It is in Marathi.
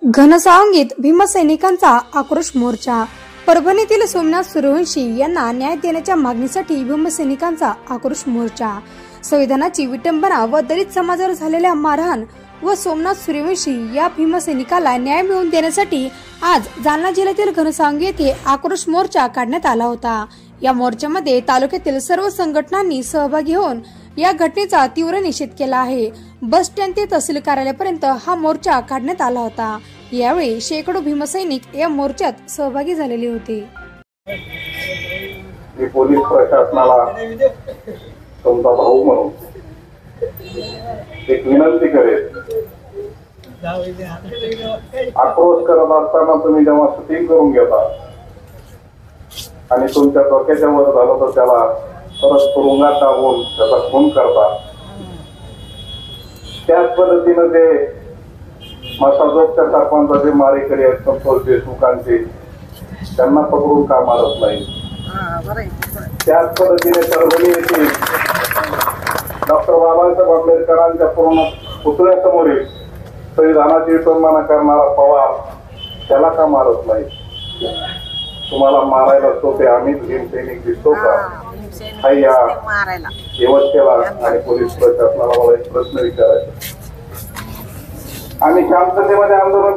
घनसावंगीत भीमसैनिकांचा आक्रोश मोर्चा। परभणीतील सोमनाथ सूर्यवंशी यांना न्याय देण्याच्या मागणीसाठी भीमसैनिकांचा आक्रोश मोर्चा। संविधानाची विटंबना व दलित समाजावर झालेल्या मारहाण व सोमनाथ सूर्यवंशी या भीमसैनिकाला न्याय मिळवून देण्यासाठी आज जालना जिल्ह्यातील घनसावंगी येथे आक्रोश मोर्चा काढण्यात आला होता। या मोर्चामध्ये तालुक्यातील सर्व संघटनांनी सहभागी होऊन या घटनेचा तीव्र निषेध केला आहे। बस स्टँड ते तहसील कार्यालयापर्यंत हा मोर्चा काढण्यात आला होता। यावेळी शेकडो भीमसैनिक या मोर्चात सहभागी झालेले होते। पोलीस प्रशासनाला तुमचा भाऊ म्हणून एक विनंती करेल, आक्रोश करत असताना तुम्ही जेव्हा शूटिंग करून घेता आणि तुमच्या डोक्याच्या वर झालं तर त्याला परत तुरुंगात टाकून त्याचा खून करता, त्याच पद्धतीनं ते मसाजोगच्या सरपंचाचे मारेकरी आहेत संतोष देशमुखांचे, त्यांना पकडून का मारत नाही? त्याच पद्धतीने परभणी येथील डॉक्टर बाबासाहेब आंबेडकरांच्या पूर्ण पुतळ्यासमोरील संविधानाची विटंबना करणारा पवार, त्याला का मारत नाही? तुम्हाला मारायला सोपे आम्ही भीमसैनिक दिसतो का? हा या यवतमाळला आणि पोलीस प्रशासनाला मला एक प्रश्न विचारायचा। आम्ही शांततेमध्ये आंदोलन